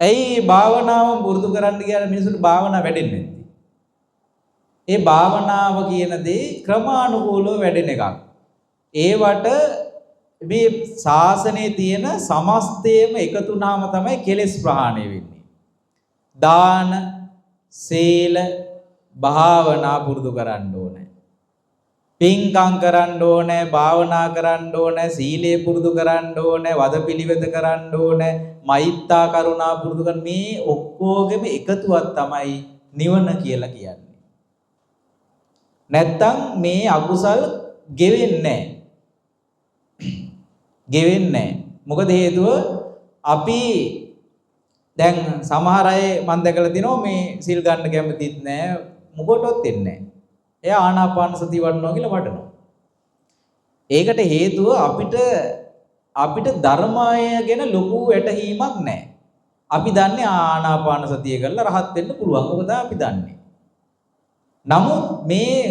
ඇයි භාවනාව පුරුදු කරන්න කියලා මිනිසුන්ට භාවනාව වැඩෙන්නේ නැත්තේ? ඒ භාවනාව කියන දේ ක්‍රමානුකූලව වැඩෙන එකක්. ඒවට මේ ශාසනයේ තියෙන සමස්තයම එකතු වුණාම තමයි කෙලෙස් ප්‍රහාණය වෙන්නේ. දාන, සීල, භාවනා පුරුදු කරන්න ඕනේ. පින්කම් කරන්න ඕනේ, භාවනා කරන්න ඕනේ, සීලය පුරුදු කරන්න ඕනේ, වදපිලිවෙත කරන්න ඕනේ, මෛත්‍රා කරුණා පුරුදු කරන මේ ඔක්කොගෙම එකතුවක් තමයි නිවන කියලා කියන්නේ. නැත්තම් මේ අකුසල් ගෙවෙන්නේ නැහැ. ගෙවෙන්නේ නැහැ. මොකද හේතුව අපි දැන් සමහර අය මම දැකලා තිනවා මේ සිල් ගන්න කැමතිත් නැහැ, මොකටවත් එන්නේ නැහැ. එයා ආනාපාන සතිය වඩනවා කියලා වඩනවා. ඒකට හේතුව අපිට ධර්මය ගැන ලොකු වැටහීමක් නැහැ. අපි දන්නේ ආනාපාන සතිය කරලා රහත් වෙන්න පුළුවන්. මොකද අපි දන්නේ. නමුත් මේ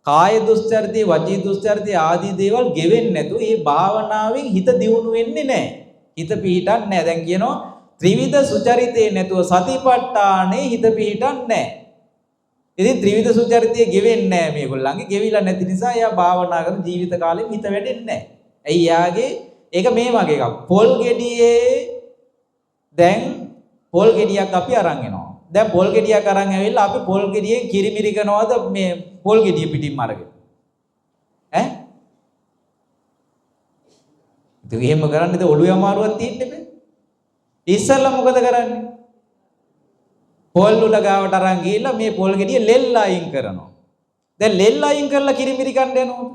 කාය දුස්චරිතය, වචී දුස්චරිතය ආදී දේවල් ගෙවෙන්නේ නැතු මේ භාවනාවෙන් හිත දියුණු වෙන්නේ නැහැ. හිත පිහිටන්නේ නැහැ. දැන් කියනවා ත්‍රිවිධ සුචරිතේ නැතුව සතිපට්ඨානේ හිත පිහිටන්නේ නැහැ. ඉතින් ත්‍රිවිධ සුචරිතය ගෙවෙන්නේ නැහැ මේගොල්ලන්ගේ. ගෙවිලා නැති නිසා එයා භාවනා කරන ජීවිත කාලෙම හිත වැඩෙන්නේ නැහැ. ඇයි යාගේ ඒක මේ වගේ එකක්. පොල් ගෙඩියේ දැන් පොල් ගෙඩියක් අපි අරන් එනවා. දැන් පොල් ගෙඩියක් අරන් ඇවිල්ලා අපි පොල් ගෙඩියෙන් කිරිමිරි කරනවද මේ පොල් ගෙඩිය පිටින්ම අරගෙන? ඈ? ඉතින් එහෙම කරන්නේද ඔළුවේ අමාරුවක් තියෙන්නේ බෑ. ඉස්සෙල්ලා මොකද කරන්නේ? පොල් උල ගාවට අරන් ගිහිල්ලා මේ පොල් ගෙඩිය ලෙල්ල අයින් කරනවා. දැන් ලෙල්ල අයින් කරලා කිරිමිරි කන්න යනවා.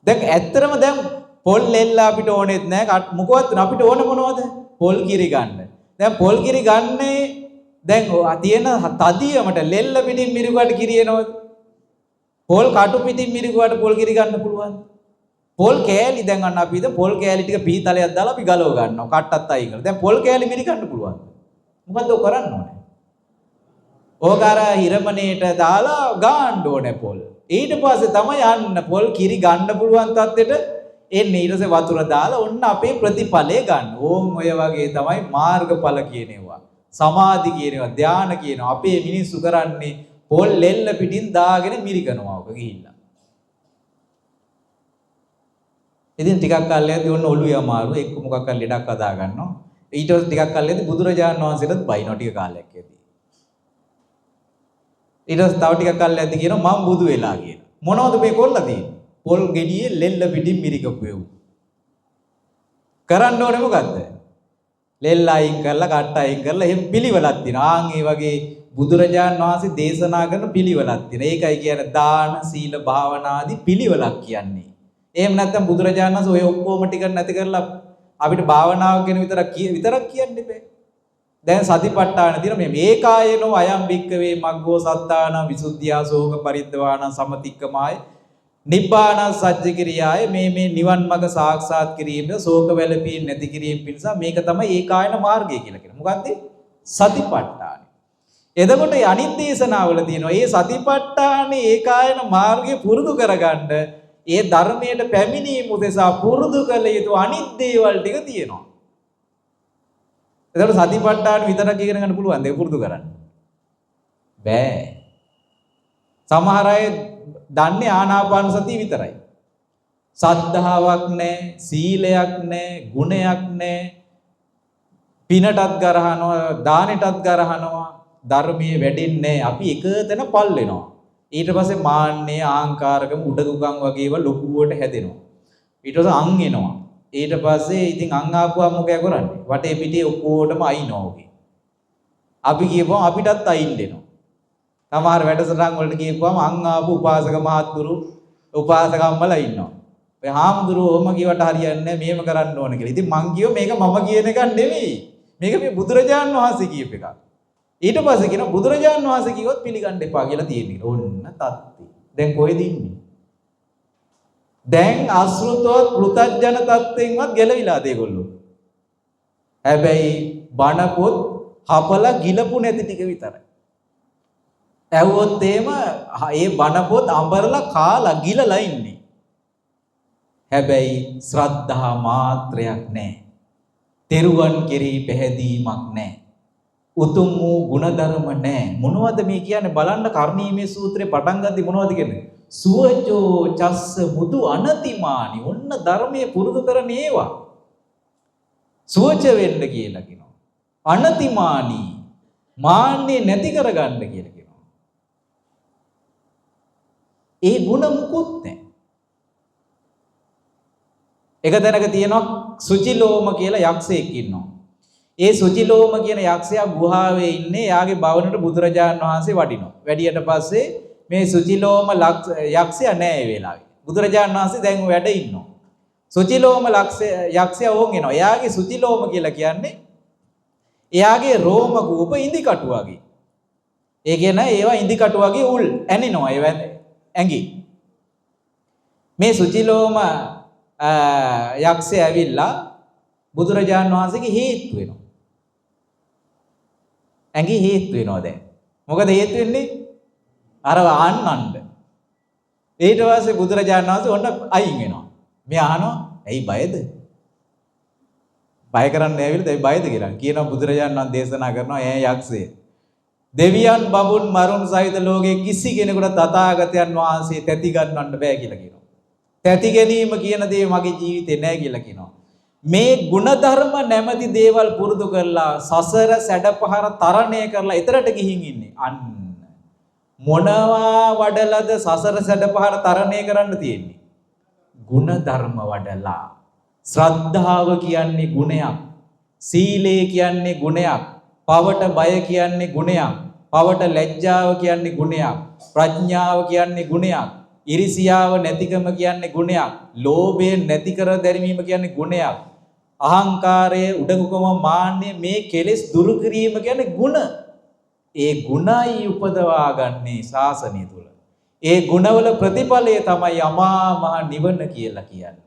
දැන් ඇත්තටම දැන් පොල් ලෙල්ල අපිට ඕනෙත් නෑ. මොකවත් අපිට ඕන මොනවද? පොල් කිරි ගන්න. දැන් පොල් කිරි ගන්නේ දැන් තියෙන තදියමට ලෙල්ල පිටින් මිරිගුවට කිරියනවද? පොල් කටු පිටින් මිරිගුවට පොල් කිරි ගන්න පුළුවන්. පොල් කෑලි දැන් අන්න අපි පොල් කෑලි ටික පීතලයක් දාලා අපි ගලව ගන්නවා. කට්ටත් අයින් කරලා. දැන් පොල් කෑලි මිරි ගන්න පුළුවන්. මොකද්ද ඔය කරන්න ඕනේ? ඕකාර හිරමණේට දාලා ගාන්න ඕනේ පොල්. ඊට පස්සේ තමයි යන්න පොල් කිරි ගන්න පුළුවන් තත්ත්වෙට එන්නේ. ඊට පස්සේ වතුර දාලා ඔන්න අපේ ප්‍රතිඵලය ගන්න. ඕම් ඔය වගේ තමයි මාර්ගඵල කියනවා. සමාධි කියනවා, ධාන කියනවා. අපේ මිනිස්සු කරන්නේ පොල් ලෙල්ල පිටින් දාගෙන මිරිකනවා ඔක ගිහිල්ලා. ඉතින් ටිකක් කාලයක්දී ඔන්න ඔළුවේ අමාරු එක්ක මොකක් හරි ලෙඩක් හදා ගන්නවා. ඊට පස්සේ ටිකක් කාලයක්දී බුදුරජාණන් වහන්සේටත් බයිනවා ටික කාලයක් යද්දී. ඊට පස්සේ තව ටිකක් කාලයක්දී කියනවා මම බුදු වෙලා කියලා. මොනවද මේ කොල්ල තියෙන්නේ? පොල් ගෙඩියේ ලෙල්ල පිටින් මිරිකපුවෙව්. කරන්න ඕනේ මොකද්ද? ලෙල්ල අයින් කරලා කට්ට අයින් කරලා එහෙම පිළිවෙලක් තියෙනවා. ආන් ඒ වගේ බුදුරජාණන් වහන්සේ දේශනා කරන පිළිවෙලක් තියෙනවා. ඒකයි කියන්නේ දාන, සීල, භාවනා ආදී පිළිවෙලක් කියන්නේ. එහෙම නැත්නම් බුදුරජාණන් වහන්සේ ඔය ඔක්කොම ටික නැති කරලා අපිට භාවනාව ගැන විතරක් කියන්න බෑ. දැන් සතිපට්ඨාන තියෙන මේ ඒකායනෝ අයම් භික්කවේ මග්ගෝ සත්තාන විසුද්ධියා සෝක පරිද්දවාන සමතික්කමාය නිබ්බාන සත්‍ය කිරියාය මේ නිවන් මඟ සාක්ෂාත් කිරීම සෝක වැළපීම් නැති කිරීම පිණිස මේක තමයි ඒකායන මාර්ගය කියලා කියනවා. මොකද්ද? සතිපට්ඨාන. එතකොට අනිත් දේශනාවල තියෙනවා මේ සතිපට්ඨාන ඒකායන මාර්ගය පුරුදු කරගන්න ඒ ධර්මයට පැමිණීම උදෙසා පුරුදු කළ යුතු අනිත් දේවල් ටික තියෙනවා. එතකොට සතිපට්ඨාන විතරක් ඉගෙන ගන්න පුළුවන් ද? පුරුදු කරන්න බෑ. සමහර අය දන්නේ ආනාපාන සතිය විතරයි. සද්ධාාවක් නැහැ, සීලයක් නැහැ, ගුණයක් නැහැ. පිනටත් ගරහනවා, දානෙටත් ගරහනවා. ධර්මයේ වැඩෙන්නේ අපි එක තැන පල් වෙනවා. ඊට පස්සේ මාන්නේ ආහංකාරකම උඩදුකම් වගේ ඒවා ලොකුවට හැදෙනවා. ඊට පස්සේ අං එනවා. ඊට පස්සේ ඉතින් අං ආපුවා මොකද කරන්නේ? වටේ පිටේ ඔක්කොටම අයින්නවා වගේ. අපි කියපුවම අපිටත් අයින් දෙනවා. සමහර වැඩසටහන් වලට කියපුවම අං ආපු උපාසක මහත්තුරු උපාසකම්මලා ඉන්නවා. ඔය හාමුදුරුවෝ ඔහොම කියවට හරියන්නේ නැහැ මේව කරන්න ඕන කියලා. ඉතින් මං කියෝ මේක මම කියන එකක් නෙවෙයි. මේක මේ බුදුරජාණන් වහන්සේ කියප එකක්. ඊට පස්සේ කියන බුදුරජාණන් වහන්සේ කිව්වොත් පිළිගන්න එපා කියලා තියෙන්නේ. ඔන්න තත්ති. දැන් කොහෙද ඉන්නේ? දැන් අසෘතවත් පෘතජන තත්ත්වෙන්වත් ගැලවිලාද ඒගොල්ලෝ? හැබැයි බණ පොත් හපලා ගිලපු නැති ටික විතරයි. ඇහුවොත් එහෙම ඒ බණ පොත් අඹරලා කාලා ගිලලා ඉන්නේ. හැබැයි ශ්‍රද්ධා මාත්‍රයක් නැහැ. තෙරුවන් කෙරෙහි පැහැදීමක් නැහැ. උතුම් වූ ගුණධර්ම නැහැ. මොනවද මේ කියන්නේ? බලන්න කර්ණීමේ සූත්‍රේ පටන් ගද්දි මොනවද කියන්නේ? සුවචෝ චස්ස බුදු අනතිමානි. ඔන්න ධර්මයේ පුරුදු කරන ඒවා. සුවච වෙන්න කියලා කියනවා. අනතිමානි. මාන්නේ නැති කරගන්න කියලා කියනවා. ඒ ගුණ මුකුත් නැහැ. එක තැනක තියෙනවා සුචිලෝම කියලා යක්ෂයෙක් ඉන්නවා. ඒ සුචිලෝම කියන යක්ෂයා ගුහාවේ ඉන්නේ. යාගේ භවනට බුදුරජාණන් වහන්සේ වඩිනවා. වැඩියට පස්සේ මේ සුචිලෝම යක්ෂයා නැහැ ඒ වෙලාවේ. බුදුරජාණන් වහන්සේ දැන් වැඩ ඉන්නවා. සුචිලෝම යක්ෂයා ඕන් එනවා. එයාගේ සුචිලෝම කියලා කියන්නේ එයාගේ රෝම කූප ඉඳි කටු වගේ. ඒ කියන්නේ ඒවා ඉඳි කටු වගේ උල් ඇනිනවා ඒ ඇඟි. මේ සුචිලෝම යක්ෂයා ඇවිල්ලා බුදුරජාණන් වහන්සේගේ හේතු වෙනවා. ඇඟි හේතු වෙනවා දැන්. මොකද හේතු වෙන්නේ? අර අන්නන්න. ඊට පස්සේ බුදුරජාණන් වහන්සේ ඔන්න අයින් වෙනවා. මේ අහනවා ඇයි බයද? බය කරන්න ඇවිල්ලා ඇයි බයද කියලා. කියනවා බුදුරජාණන් වහන්සේ දේශනා කරනවා ඈ යක්ෂය. දෙවියන් බඹුන් මරුන් සහිත ලෝකයේ කිසි කෙනෙකුට තථාගතයන් වහන්සේ තැති ගන්නවන්න බෑ කියලා කියනවා. තැති ගැනීම කියන දේ මගේ ජීවිතේ නෑ කියලා කියනවා. මේ ಗುಣධර්ම නැමැති දේවල් පුරුදු කරලා සසර සැඩපහර තරණය කරලා ඊතරට ගිහින් ඉන්නේ. අන්න මොනවා වඩලද සසර සැඩපහර තරණය කරන්න තියෙන්නේ? ಗುಣධර්ම වඩලා. ශ්‍රද්ධාව කියන්නේ ගුණයක්. සීලය කියන්නේ ගුණයක්. පවට බය කියන්නේ ගුණයක්. පවට ලැජ්ජාව කියන්නේ ගුණයක්. ප්‍රඥාව කියන්නේ ගුණයක්. ඉරිසියාව නැතිකම කියන්නේ ගුණයක්. ලෝභය නැති කර දැරීම කියන්නේ ගුණයක්. අහංකාරය, උඩඟුකම, මාන්නය මේ කෙලෙස් දුරු කිරීම කියන්නේ ගුණ. ඒ ගුණයි උපදවා ගන්නේ ශාසනය තුල. ඒ ගුණවල ප්‍රතිඵලය තමයි අමා මහ නිවන කියලා කියන්නේ.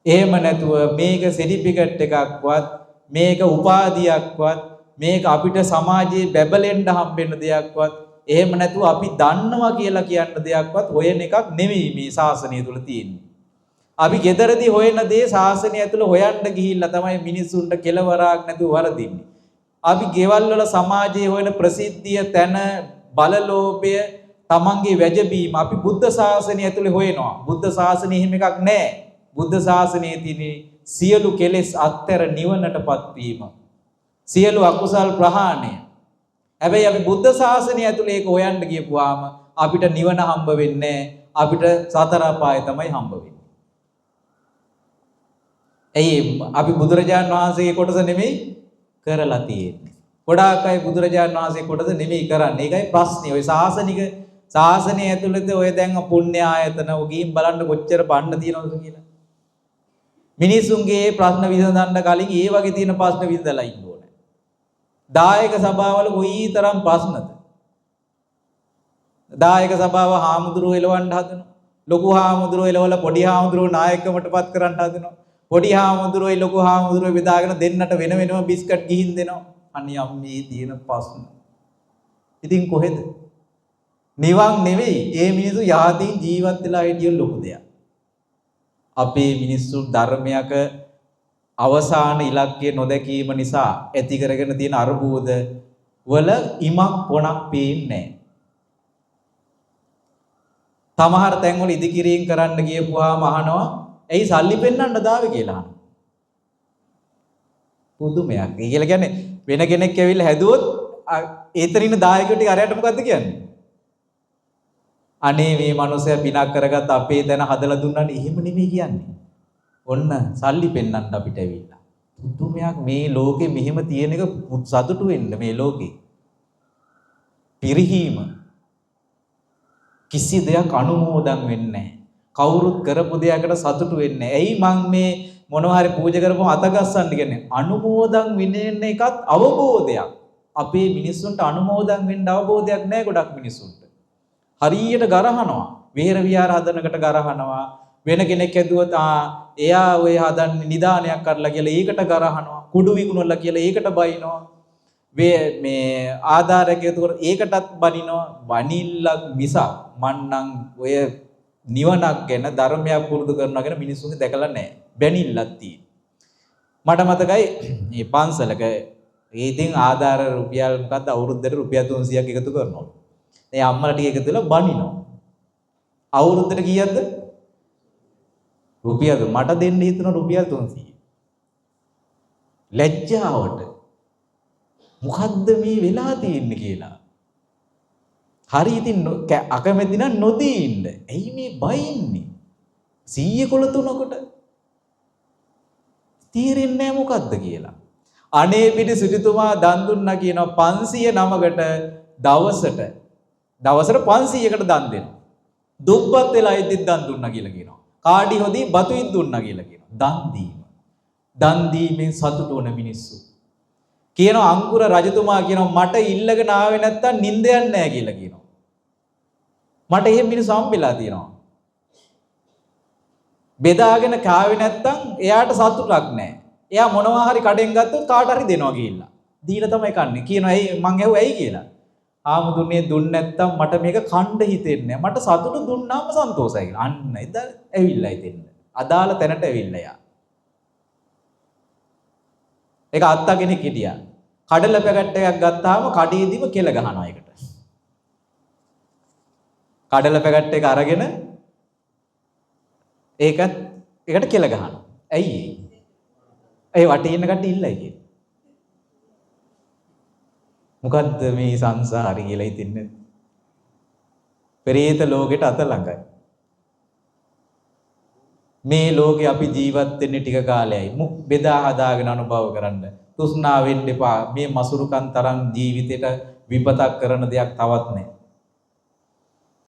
එහෙම නැතුව මේක සර්ටිෆිකට් එකක්වත් මේක උපාධියක්වත් මේක අපිට සමාජයේ බැබලෙන්න හම්බෙන්න දෙයක්වත් එහෙම නැතුව අපි දන්නවා කියලා කියන්න දෙයක්වත් හොයන එකක් නෙවෙයි මේ ශාසනය තුල තියෙන්නේ. අපි ගෙදරදී හොයන දේ ශාසනය තුල හොයන්න ගිහිල්ලා තමයි මිනිස්සුන්ට කෙලවරක් නැතුව වරදින්නේ. අපි ගෙවල් වල සමාජයේ හොයන ප්‍රසිද්ධිය තන බලලෝභය තමන්ගේ වැජබීම අපි බුද්ධ ශාසනය ඇතුලේ හොයනවා. බුද්ධ ශාසනය එහෙම එකක් නැහැ. බුද්ධ ශාසනයේ තියෙන සියලු කෙලෙස් අත්තර නිවනටපත් වීම. සියලු අකුසල් ප්‍රහාණය. හැබැයි අපි බුද්ධ ශාසනය ඇතුලේ ඒක හොයන්න ගියපුවාම අපිට නිවන හම්බ වෙන්නේ අපිට සතර අපාය තමයි හම්බ වෙන්නේ. එයි අපි බුදුරජාණන් වහන්සේගේ කොටස නෙමෙයි කරලා තියෙන්නේ. ගොඩාක් අය බුදුරජාණන් වහන්සේගේ කොටස නෙමෙයි කරන්නේ. ඒකයි ප්‍රශ්නේ. ඔය ශාසනය ඇතුළත ඔය දැන් පුණ්‍ය ආයතන ඔගීම් බලන්න කොච්චර බන්න තියෙනවද කියලා. මිනිසුන්ගේ ප්‍රශ්න විසඳන්න කලින් ඒ වගේ තියෙන ප්‍රශ්න විසඳලා ඉන්න ඕනේ. දායක සභාවල කොයිතරම් ප්‍රශ්නද? දායක සභාව හාමුදුරුවෝ එලවන්න හදනවා. ලොකු හාමුදුරුවෝ එලවලා පොඩි හාමුදුරුවෝ නායකකමටපත් කරන්න හදනවා. පොඩි හාමුදුරුවෝයි ලොකු හාමුදුරුවෝ බෙදාගෙන දෙන්නට වෙන වෙනම බිස්කට් ගිහින් දෙනවා. අනියම් මේ තියෙන ප්‍රශ්න. ඉතින් කොහෙද? නිවන් නෙවෙයි. ඒ මිනිස්සු යහතින් ජීවත් වෙලා හිටිය ලොකු දෙයක්. අපේ මිනිස්සු ධර්මයක අවසාන ඉලක්කය නොදැකීම නිසා ඇති කරගෙන තියෙන අරුබුද වල ඉමක් කොනක් පේන්නේ නැහැ. සමහර තැන්වල ඉදිකිරීම් කරන්න ගියපුවාම අහනවා ඇයි සල්ලි පෙන්නන්න දාවේ කියලා අහනවා. පුදුමයක්. ඒ කියලා කියන්නේ වෙන කෙනෙක් ඇවිල්ලා හැදුවොත් ඒතරින දායකයෝ ටික අරයට මොකද්ද කියන්නේ? අනේ මේ මනුස්සයා පිනක් කරගත්ත අපේ තැන හදලා දුන්නානේ එහෙම නෙමෙයි කියන්නේ. ඔන්න සල්ලි පෙන්නන්න අපිට ඇවිල්ලා. පුදුමයක් මේ ලෝකෙ මෙහෙම තියෙන එක සතුටු වෙන්න මේ ලෝකේ. පිරිහීම කිසි දෙයක් අනුමෝදන් වෙන්නේ නැහැ. කවුරුත් කරපු දෙයකට සතුටු වෙන්නේ නැහැ. ඇයි මං මේ මොනවා හරි පූජා කරපුවම අතගස්සන්න කියන්නේ? අනුමෝදන් වෙන්න එකත් අවබෝධයක්. අපේ මිනිස්සුන්ට අනුමෝදන් වෙන්න අවබෝධයක් නැහැ ගොඩක් මිනිස්සුන්ට. හරියට ගරහනවා. විහෙර විහාර හදනකට ගරහනවා. වෙන කෙනෙක් ඇදුවොත් එයා ඔය හදන්නේ නිදානයක් කරලා කියලා ඒකට ගරහනවා. කුඩු විකුණලා කියලා ඒකට බයිනවා. මේ ආධාරයක් ඒකට ඒකටත් බනිනවා. වනිල්ලක් මිස මන්නම් ඔය නිවනක් ගැන ධර්මයක් පුරුදු කරනවා ගැන මිනිස්සුන්ගේ දැකලා නැහැ. බැනිල්ලක් තියෙන. මට මතකයි මේ පන්සලක ඉතින් ආධාර රුපියල් මොකද්ද අවුරුද්දට රුපියල් 300ක් එකතු කරනවා. මේ අම්මලා ටික එකතු වෙලා බනිනවා. අවුරුද්දට කීයක්ද? රුපියල් මට දෙන්න හිතන රුපියල් 300. ලැජ්ජාවට මොකද්ද මේ වෙලා තියෙන්නේ කියලා. හරි ඉතින් අකමැති නම් නොදී ඉන්න. ඇයි මේ බයින්නේ? 100 කොළ තුනකට තීරෙන්නේ නැහැ මොකද්ද කියලා. අනේ පිටි සිටුතුමා දන් දුන්නා කියනවා 509කට දවසට 500කට දන් දෙනවා. දුප්පත් වෙලා ඉද්දි දන් දුන්නා කියලා කියනවා. කාඩි හොදී බතුයිත් දුන්නා කියලා කියනවා. දන් දීම. දන් දීමෙන් සතුට වන මිනිස්සු. කියනවා අංකුර රජතුමා කියනවා මට ඉල්ලගෙන ආවේ නැත්තම් නිින්ද යන්නේ නැහැ කියලා කියනවා. මට එහෙම මිනිස්සු හම්බෙලා තියෙනවා. බෙදාගෙන කාවේ නැත්තම් එයාට සතුටක් නැහැ. එයා මොනවා හරි කඩෙන් ගත්තොත් කාට හරි දෙනවා ගිහිල්ලා. දීලා තමයි කන්නේ. කියනවා ඇයි මං ඇහුවා ඇයි කියලා. ආමුදුනේ දුන්න නැත්තම් මට මේක කණ්ඩ හිතෙන්නේ නැහැ. මට සතුට දුන්නාම සන්තෝෂයි කියලා. අන්න එදා ඇවිල්ලා ඉතින්. අදාළ තැනට ඇවිල්ලා යා. ඒක අත්තා කෙනෙක් හිටියා. කඩල පැකට් එකක් ගත්තාම කඩේදීම කෙල ගහනවා ඒකට. කඩල පැකට් එක අරගෙන ඒකට කෙල ගහනවා. ඇයි ඒ වටේ ඉන්න කට්ටිය ඉල්ලයි කියන්නේ. මොකද්ද මේ සංසාරي කියලා හිතන්නේ. පෙරේත ලෝකෙට අත ළඟයි. මේ ලෝකේ අපි ජීවත් වෙන්නේ ටික කාලයයි. මුක් බෙදා හදාගෙන අනුභව කරන්න. තෘෂ්ණාව වෙන්න එපා. මේ මසුරුකම් තරම් ජීවිතේට විපතක් කරන දෙයක් තවත් නැහැ.